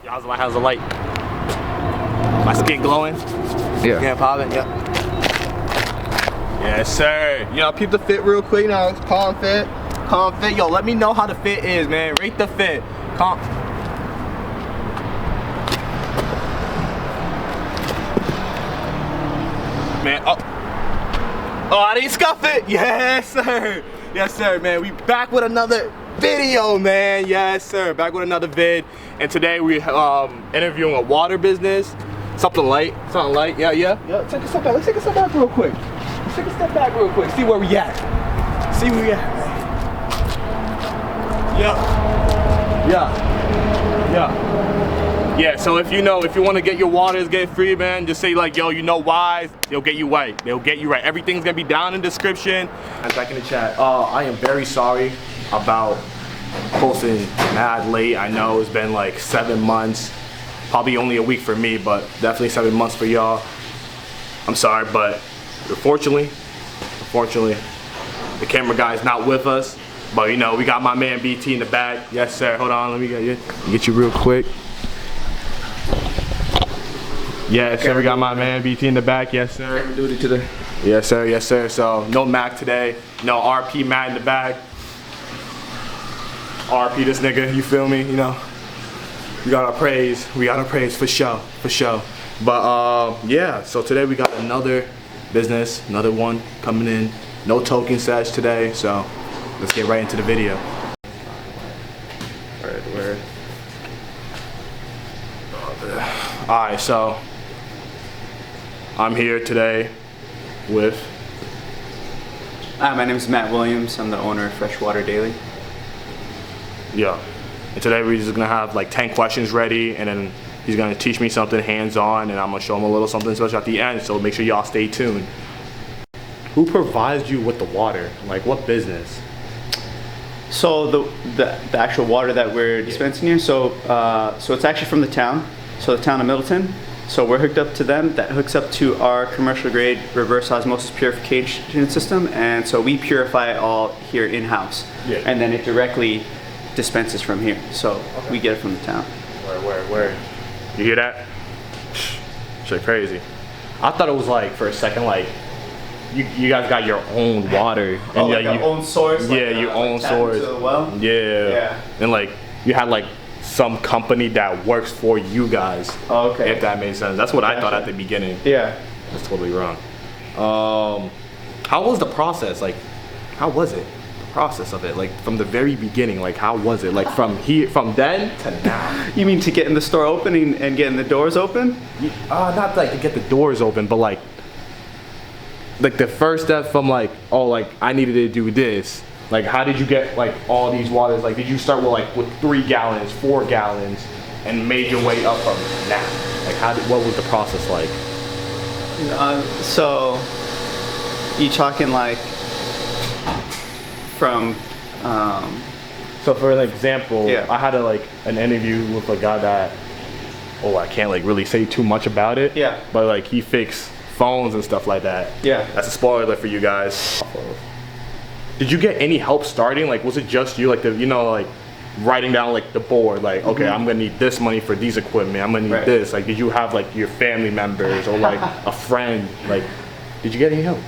How's the light? My skin glowing? Yeah. Skin popping? Yep. Yes, sir. You know, peep the fit real quick. You know, calm fit. Calm fit. Yo, let me know how the fit is, man. Rate the fit. Calm. Man, oh, I didn't scuff it. Yes, sir. Yes, sir, man. We back with another video, man. Yes, sir. Back with another vid. And today we interviewing a water business. Something light. Yeah. Take a step back. Let's take a step back real quick. See where we at. Yeah, so if you want to get your waters get free, man, just say like, yo, you know Ys, they'll get you right. Everything's gonna be down in the description. And back in the chat, I am very sorry about posting mad late. I know it's been like 7 months, probably only a week for me, but definitely 7 months for y'all. I'm sorry, but unfortunately, the camera guy is not with us. But you know, we got my man BT in the back. Yes, sir. Hold on, let me get you real quick. Yes, sir. We got my man BT in the back. Yes, sir. Duty today. Yes, sir. So no Mac today. No RP Matt in the back. RP this nigga. You feel me? You know, we got our praise. For sure. But yeah. So today we got another business, another one coming in. No token sesh today. So let's get right into the video. Alright, so I'm here today with... Hi, my name is Matt Williams. I'm the owner of Freshwater Daily. Yeah. And today we're just gonna have like 10 questions ready, and then he's gonna teach me something hands-on, and I'm gonna show him a little something special at the end, so make sure y'all stay tuned. Who provides you with the water? Like, what business? So the actual water that we're dispensing here, so it's actually from the town, so the town of Middleton. So we're hooked up to them. That hooks up to our commercial grade reverse osmosis purification system, and so we purify it all here in-house. Yeah. And then it directly dispenses from here. So we get it from the town. Where? You hear that? Shit crazy. I thought it was like, for a second, like, you guys got your own water. And like your own source? Yeah, like, your own source. Into the well? Yeah. And like, you had like some company that works for you guys. Oh, okay. If that made sense. That's what I thought at the beginning. Yeah. That's totally wrong. How was the process? Like, how was it? The process of it, like from the very beginning, like how was it? Like from then to now. You mean to getting the store open and getting the doors open? Not like to get the doors open, but like the first step from like, oh, like I needed to do this. Like, how did you get like all these waters? Like, did you start with 3 gallons, 4 gallons, and made your way up from now? Like, what was the process like? So, you talking like from? So for an example, yeah. I had an interview with a guy that, I can't like really say too much about it. Yeah. But like he fixed phones and stuff like that. Yeah. That's a spoiler for you guys. Did you get any help starting? Like, was it just you, like like writing down like the board, like, okay, I'm gonna need this money for these equipment, I'm gonna need this. Like, did you have like your family members or like a friend? Like, did you get any help?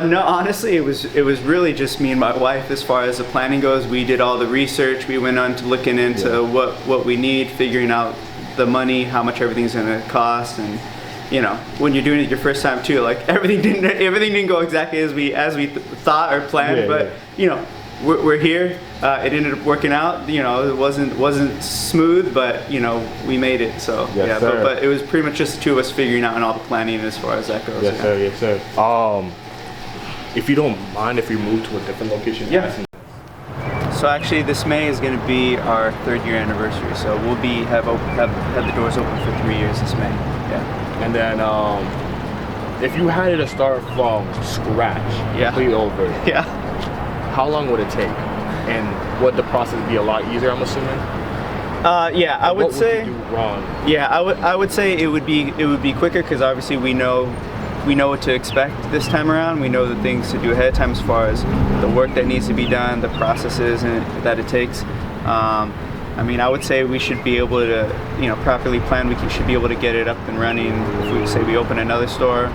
No, honestly, it was really just me and my wife. As far as the planning goes, we did all the research. We went on to looking into what we need, figuring out the money, how much everything's gonna cost, and you know, when you're doing it your first time too, like everything didn't go exactly as we thought or planned, but you know, we're here. It ended up working out. You know, it wasn't smooth, but you know, we made it. So but it was pretty much just the two of us figuring out and all the planning as far as that goes. Yes, sir. If you don't mind, if we move to a different location. Yeah. So actually, this May is going to be our 3rd year anniversary. So we'll have the doors open for 3 years this May. Yeah. And then, if you had to start from scratch, completely over, how long would it take? And would the process be a lot easier, I'm assuming? Yeah, I would say. What would you do wrong? Yeah, I would say it would be quicker, because obviously we know what to expect this time around. We know the things to do ahead of time as far as the work that needs to be done, the processes that it takes. I I mean, I would say we should be able to, properly plan. We should be able to get it up and running. If we say we open another store,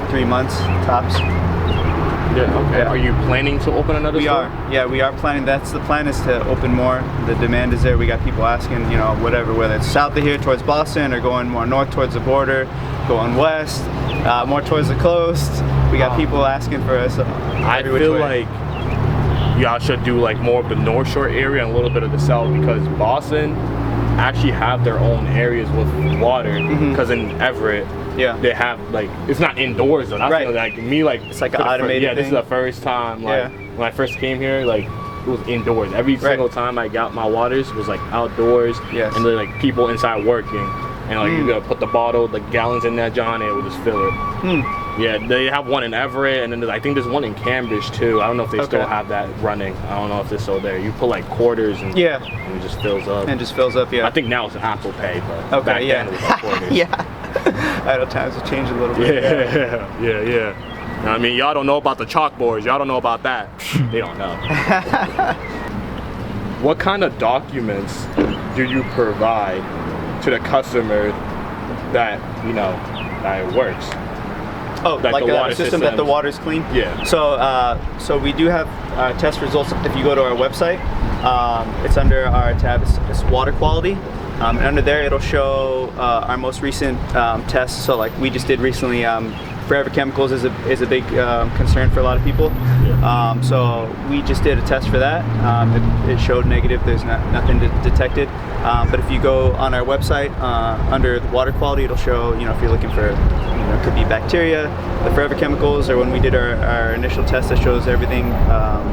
3 months tops. Yeah, okay. Yeah. Are you planning to open another store? We are planning. That's the plan, is to open more. The demand is there. We got people asking, whatever, whether it's south of here towards Boston or going more north towards the border, going west, more towards the coast. We got people asking for us. I feel like y'all should do like more of the North Shore area and a little bit of the South, because Boston actually have their own areas with water. Because in Everett, they have like, it's not indoors though. That's like me, like it's like an automated thing. This is the first time like when I first came here, like it was indoors. Every single time I got my waters was like outdoors, and then like people inside working, and like you gotta put the bottle, the gallons in that John, and it would just fill it. Yeah, they have one in Everett, and then I think there's one in Cambridge too. I don't know if they still have that running. I don't know if it's still there. You put like quarters and, and it just fills up. And just fills up, I think now it's Apple Pay, but back then it was like quarters. Idle times have changed a little bit. Yeah. I mean, y'all don't know about the chalkboards. Y'all don't know about that. They don't know. What kind of documents do you provide to the customer that, that it works? Oh, like a system that the water's clean? Yeah. So we do have test results. If you go to our website, it's under our tab, it's water quality. And under there, it'll show our most recent tests. So like we just did recently, forever chemicals is a big concern for a lot of people. So we just did a test for that. It showed negative. There's nothing detected. But if you go on our website under the water quality, it'll show, if you're looking for, it could be bacteria, the forever chemicals, or when we did our initial test, that shows everything,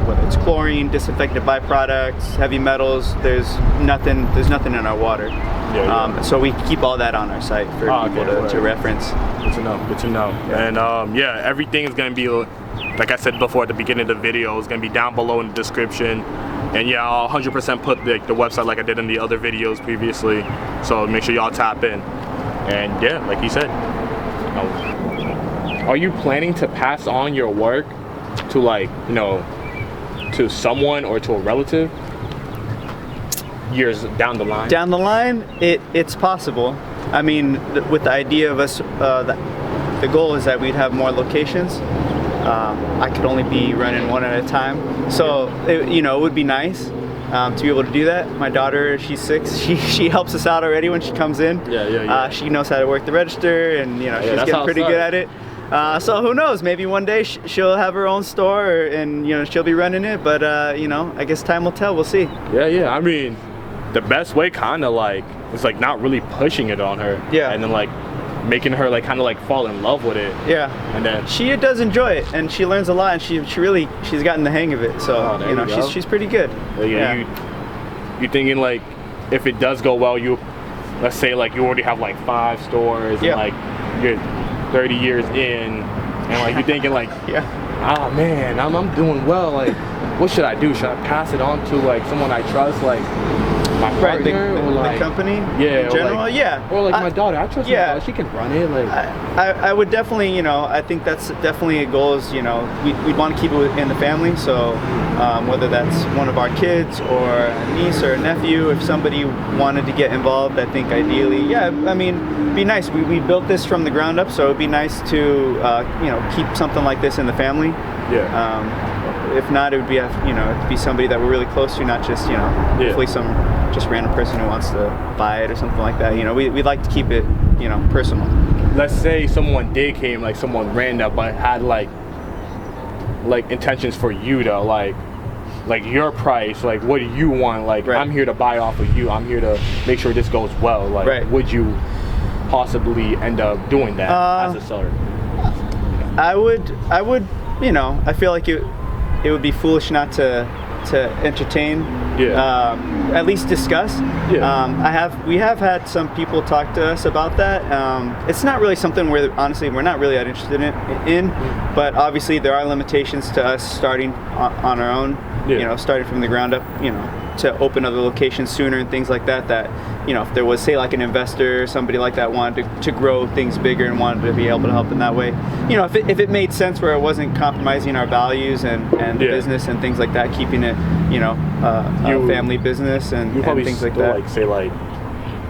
whether it's chlorine, disinfectant byproducts, heavy metals. There's nothing in our water. So we keep all that on our site for people to reference. Good to know. And everything is going to be, like I said before at the beginning of the video, is going to be down below in the description. And I'll 100% put the website like I did in the other videos previously. So make sure y'all tap in. And like you said, are you planning to pass on your work to to someone or to a relative years down the line? Down the line, it's possible. I mean, with the idea of us, the goal is that we'd have more locations. I could only be running one at a time. So, it would be nice to be able to do that. My daughter, she's 6. She helps us out already when she comes in. She knows how to work the register, and she's getting pretty good at it. So who knows? Maybe one day she'll have her own store, and she'll be running it. But I guess time will tell. We'll see. I mean, the best way kind of like is like not really pushing it on her. And then like making her like kind of like fall in love with it. And then she does enjoy it, and she learns a lot, and she's gotten the hang of it. So she's pretty good. You thinking like if it does go well, let's say like you already have like 5 stores and like you're 30 years in, and like you're thinking like oh man, I'm doing well, like what should I do? Should I pass it on to like someone I trust, like my partner, or like the company in general? Or like my daughter, I trust my daughter, she can run it. Like I would definitely, I think that's definitely a goal, is we'd want to keep it in the family. So whether that's one of our kids or a niece or a nephew, if somebody wanted to get involved, I think ideally, I mean, it'd be nice. We built this from the ground up, so it'd be nice to keep something like this in the family. If not, it would be it'd be somebody that we're really close to, not just hopefully some just random person who wants to buy it or something like that. We'd like to keep it personal. Let's say someone came, like someone random, but had like intentions for you though, like your price, like what do you want? Like I'm here to buy off of you. I'm here to make sure this goes well. Like would you possibly end up doing that as a seller? I would. I feel like it would be foolish not to entertain, at least discuss. We have had some people talk to us about that. It's not really something we're not really that interested in, but obviously there are limitations to us starting on our own. Starting from the ground up. to open other locations sooner and things like that. That, you know, if there was, say, like an investor or somebody like that wanted to grow things bigger and wanted to be able to help in that way, you know, if it made sense where it wasn't compromising our values and the business and things like that, keeping it, you know, a family business and things like that. Like, say, like,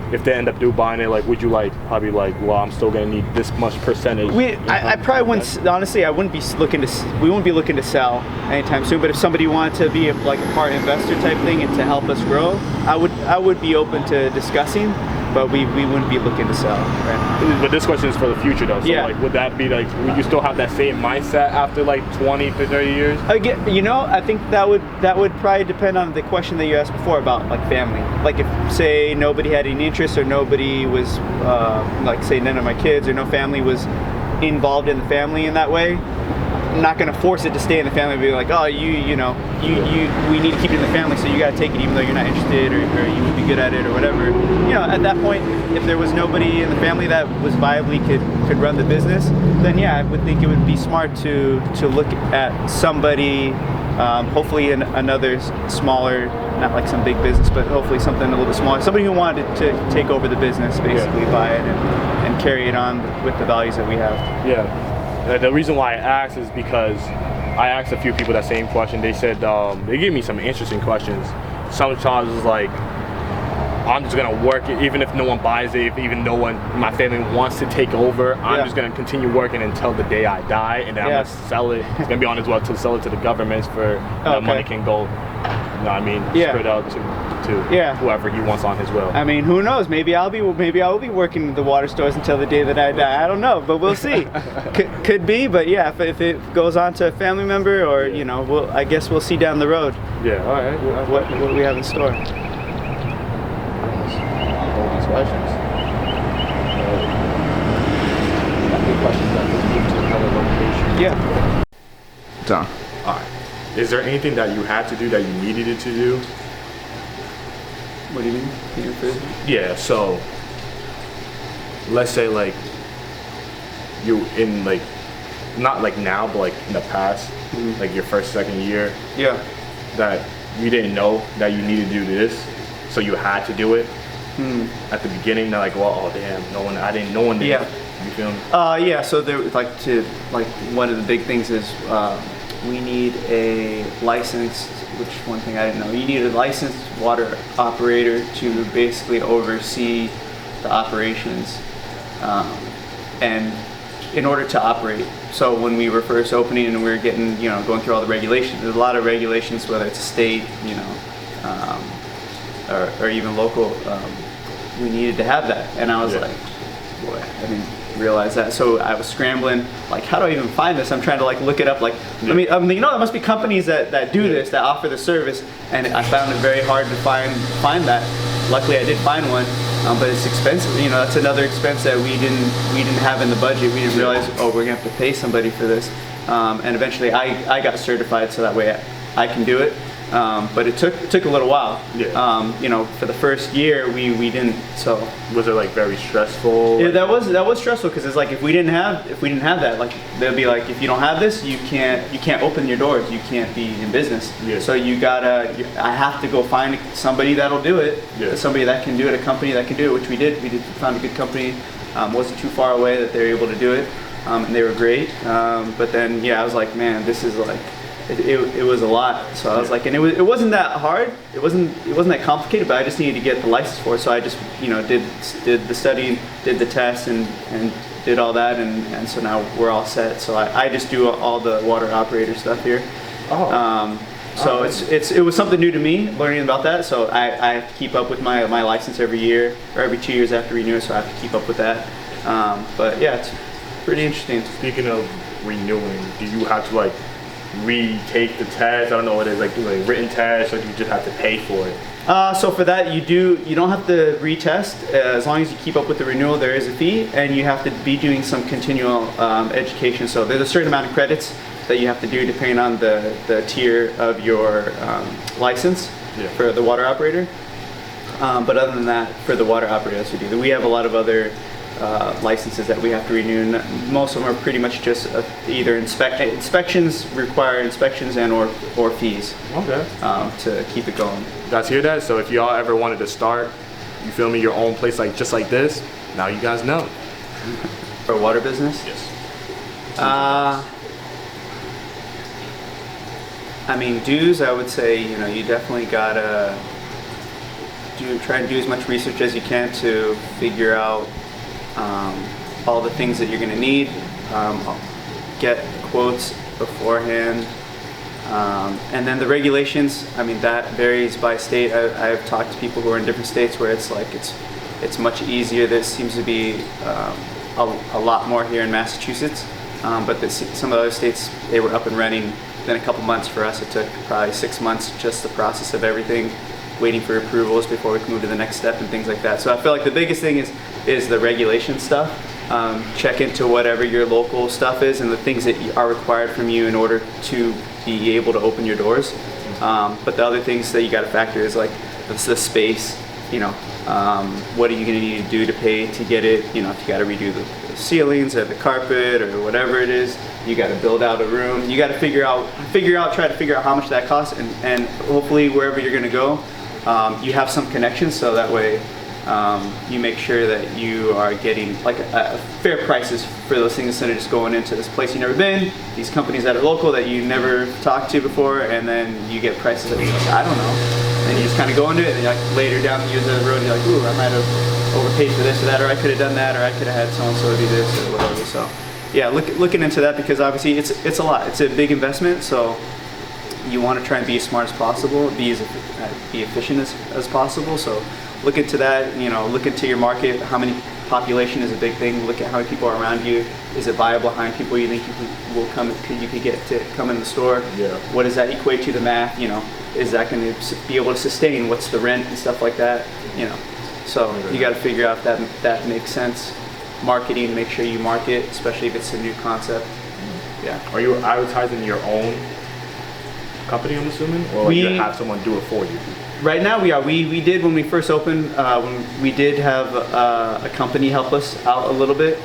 if they end up buying it, like, would you probably well, I'm still gonna need this much percentage? I probably wouldn't, honestly, we wouldn't be looking to sell anytime soon, but if somebody wanted to be a part investor type thing and to help us grow, I would be open to discussing, but we wouldn't be looking to sell right now. But this question is for the future though, so would that be would you still have that same mindset after 20 to 30 years? Again, you know, I think that would probably depend on the question that you asked before about family. Like if, say, nobody had any interest or nobody was say none of my kids or no family was involved in the family in that way, I'm not going to force it to stay in the family and be like, oh, we need to keep it in the family, so you got to take it even though you're not interested or you would be good at it or whatever. You know, at that point, if there was nobody in the family that was viably could run the business, then yeah, I would think it would be smart to look at somebody, hopefully another smaller, not like some big business, but hopefully something a little bit smaller, somebody who wanted to take over the business, basically buy it and carry it on with the values that we have. Yeah. The reason why I asked is because I asked a few people that same question. They said, they gave me some interesting questions. Sometimes it's like, I'm just gonna work it, even if no one buys it, if even no one, my family wants to take over, I'm just gonna continue working until the day I die, and then I'm gonna sell it. It's gonna be on as well to sell it to the governments for that money can go, you know what I mean, spread out to whoever he wants on his will. I mean, who knows? Maybe I will be working the water stores until the day that I die. I don't know, but we'll see. Could be, but yeah, if it goes on to a family member or you know, I guess we'll see down the road. Yeah. All right. What we have in store. Questions. Yeah. Done. All right. Is there anything that you had to do that you needed it to do? What do you mean? Yeah. So, let's say you in not now, but in the past, your first, second year. Yeah. That you didn't know that you needed to do this, so you had to do it. At the beginning, they're like, well, oh damn, no one did. Yeah. You feel me? Yeah. So there, one of the big things is we need a licensed. Which one thing I didn't know? You need a licensed water operator to basically oversee the operations, and in order to operate. So when we were first opening and we were getting, going through all the regulations, there's a lot of regulations, whether it's state, or even local. We needed to have that, and I was like, boy, I didn't realize that. So I was scrambling, how do I even find this? I'm trying to look it up. There must be companies that do this, that offer the service, and I found it very hard to find that. Luckily, I did find one, but it's expensive. That's another expense that we didn't have in the budget. We didn't realize, we're gonna have to pay somebody for this, and eventually I got certified so that way I can do it. But it took a little while. Yeah. For the first year we didn't. So was it very stressful? Yeah, that was stressful because it's if we didn't have that, they'll be like, if you don't have this, you can't open your doors. You can't be in business. Yeah. So I have to go find somebody that'll do it. Yeah. Somebody that can do it, a company that can do it, which we did. We found a good company. Wasn't too far away that they were able to do it, and they were great. But then I was like, man, this is It was a lot, so I was and it wasn't that hard. It wasn't that complicated, but I just needed to get the license for it. So I just did the study, did the test, and did all that, and so now we're all set. So I just do all the water operator stuff here. So it was something new to me, learning about that. So I have to keep up with my license every year or every 2 years after renew. So I have to keep up with that. But yeah, it's pretty interesting. Speaking of renewing, do you have to retake the test? I don't know what it is, do a written test, or do you just have to pay for it? So for that, you don't have to retest. As long as you keep up with the renewal, there is a fee, and you have to be doing some continual education. So there's a certain amount of credits that you have to do depending on the tier of your license for the water operator. But other than that, for the water operator, that's what we do. We have a lot of other licenses that we have to renew. Most of them are pretty much just either inspections, require inspections and or fees. Okay. To keep it going. You guys hear that? So if y'all ever wanted to start, you feel me, your own place like just like this, now you guys know. For a water business? Yes. I mean, dues, I would say, you know, you definitely gotta try and do as much research as you can to figure out all the things that you're gonna need. Get quotes beforehand. And then the regulations, I mean, that varies by state. I've talked to people who are in different states where it's like, it's much easier. There seems to be a lot more here in Massachusetts. But some of the other states, they were up and running in a couple months. For us, it took probably 6 months, just the process of everything, waiting for approvals before we could move to the next step and things like that. So I feel like the biggest thing is the regulation stuff. Check into whatever your local stuff is and the things that are required from you in order to be able to open your doors. But the other things that you got to factor is like the space, you know, what are you going to need to do to pay to get it, you know, if you got to redo the ceilings or the carpet or whatever it is, you got to build out a room. You got to try to figure out how much that costs, and hopefully wherever you're going to go, you have some connections, so that way you make sure that you are getting like fair prices for those things instead of just going into this place you've never been, these companies that are local that you never talked to before, and then you get prices that you're like, I don't know. And you just kind of go into it, and you're like later down the years of the road, you're like, ooh, I might have overpaid for this or that, or I could have done that, or I could have had so-and-so do this or whatever. So yeah, looking into that, because obviously it's a lot. It's a big investment, so you want to try and be as smart as possible, be efficient as possible. So look into that, you know, look into your market. How many population is a big thing. Look at how many people are around you. Is it viable? How many people you think you could get to come in the store? Yeah. What does that equate to the math? You know, is that going to be able to sustain? What's the rent and stuff like that? You know, so you got to figure out if that makes sense. Marketing, make sure you market, especially if it's a new concept. Yeah. Are you advertising your own company, I'm assuming, or you have someone do it for you? Right now we are. We did when we first opened. When we did have a company help us out a little bit.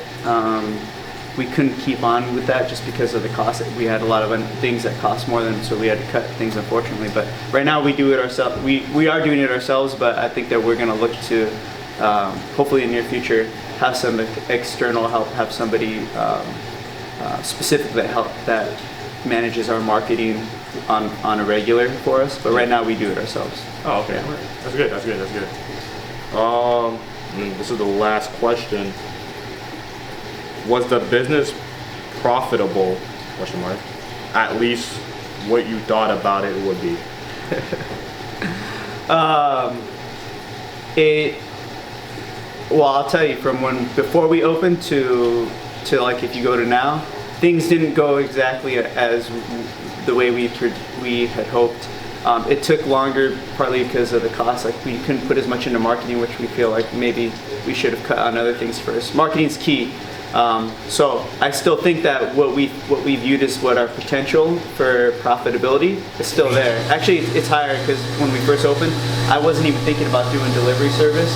We couldn't keep on with that just because of the cost. We had a lot of things that cost more than, so we had to cut things, unfortunately. But right now we do it ourselves. We are doing it ourselves, but I think that we're going to look to, hopefully in the near future, have some external help, have somebody specific that manages our marketing on a regular for us. But right now we do it ourselves. Oh, okay. Yeah. That's good. That's good. That's good. This is the last question. Was the business profitable? Question mark. At least what you thought about it would be. Well, I'll tell you, from before we opened to like if you go to now, things didn't go exactly as the way we had hoped. It took longer, partly because of the cost. Like we couldn't put as much into marketing, which we feel like maybe we should have cut on other things first. Marketing's key. So I still think that what we viewed as what our potential for profitability is still there. Actually, it's higher, because when we first opened, I wasn't even thinking about doing delivery service.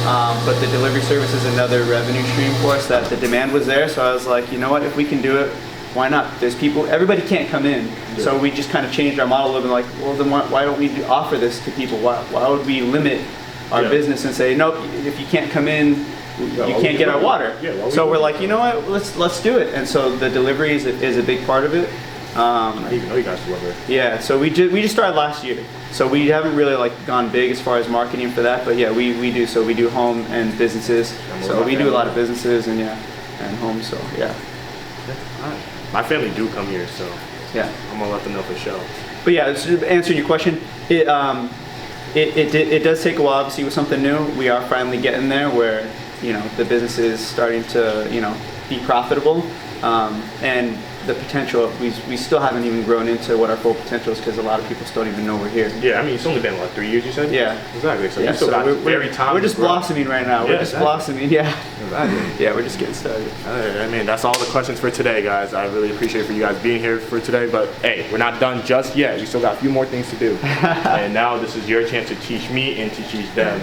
But the delivery service is another revenue stream for us that the demand was there. So I was like, you know what, if we can do it, why not? There's people, everybody can't come in. Yeah. So we just kind of changed our model a little bit, like, well, then why don't we offer this to people? Why would we limit our business and say, nope, if you can't come in, you can't get our water. Yeah, so we're like, you know what, let's do it. And so the delivery is a big part of it. I didn't even know you guys deliver. Yeah, so we just started last year. So we haven't really like gone big as far as marketing for that, but yeah, we do. So we do home and businesses. So we do a lot of businesses and homes. So yeah. My family do come here, so yeah, I'm gonna let them know for sure. But yeah, answering your question, it does take a while. Obviously, with something new, we are finally getting there where, you know, the business is starting to, you know, be profitable, and the potential, we still haven't even grown into what our full potential is, because a lot of people still don't even know we're here. Yeah, I mean, it's only been what, 3 years, you said? Yeah. Exactly. So you still got very time. We're just blossoming right now. Yeah, we're just blossoming. Yeah. Exactly. Yeah, we're just getting started. I mean, that's all the questions for today, guys. I really appreciate for you guys being here for today, but hey, we're not done just yet. We still got a few more things to do. And now this is your chance to teach me and to teach them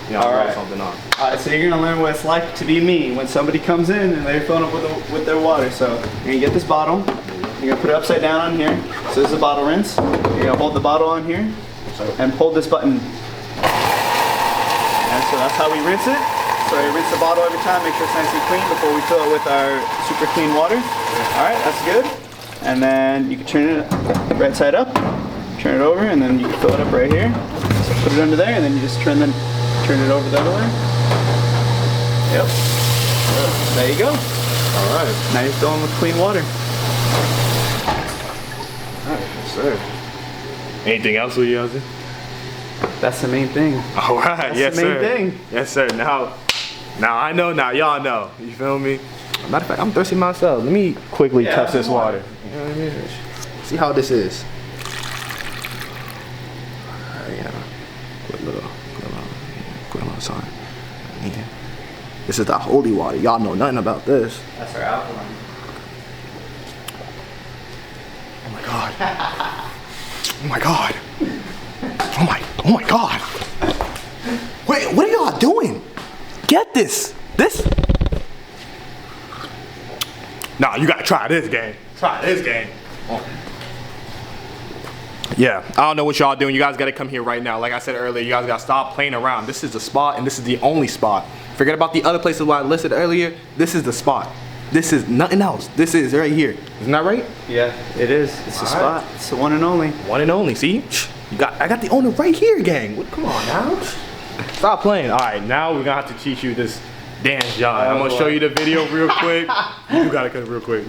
you know, All roll right. something on. All right, so you're gonna learn what it's like to be me when somebody comes in and they're filling up with their water. So you're gonna get this bottle, you're gonna put it upside down on here. So this is a bottle rinse. You're gonna hold the bottle on here and pull this button. And so that's how we rinse it. So you rinse the bottle every time, make sure it's nice and clean before we fill it with our super clean water. All right, that's good. And then you can turn it right side up, turn it over, and then you can fill it up right here. So put it under there, and then you just turn it over the other way. Yep. There you go. All right. Now you're filling with clean water. All right, yes, sir. Anything else with you, Ozzy? That's the main thing. All right, That's yes, the main sir. thing. Yes, sir. Now I know. Now y'all know. You feel me? Matter of fact, I'm thirsty myself. Let me quickly touch this water. You know what I mean? See how this is. Yeah. Quick little sorry. Yeah. This is the holy water. Y'all know nothing about this. That's our alkaline. Oh my god. Oh my god. Oh my god. Wait, what are y'all doing? Get this. This? Nah, you gotta try this game. Try this game. Oh. Yeah, I don't know what y'all doing. You guys gotta come here right now. Like I said earlier, you guys gotta stop playing around. This is the spot, and this is the only spot. Forget about the other places where I listed earlier. This is the spot. This is nothing else. This is right here. Isn't that right? Yeah, it is. It's the spot. It's the one and only. One and only. See? I got the owner right here, gang. Come on now. Stop playing. All right, now we're gonna have to teach you this dance, John. I'm gonna show you the video real quick. You gotta cut it real quick.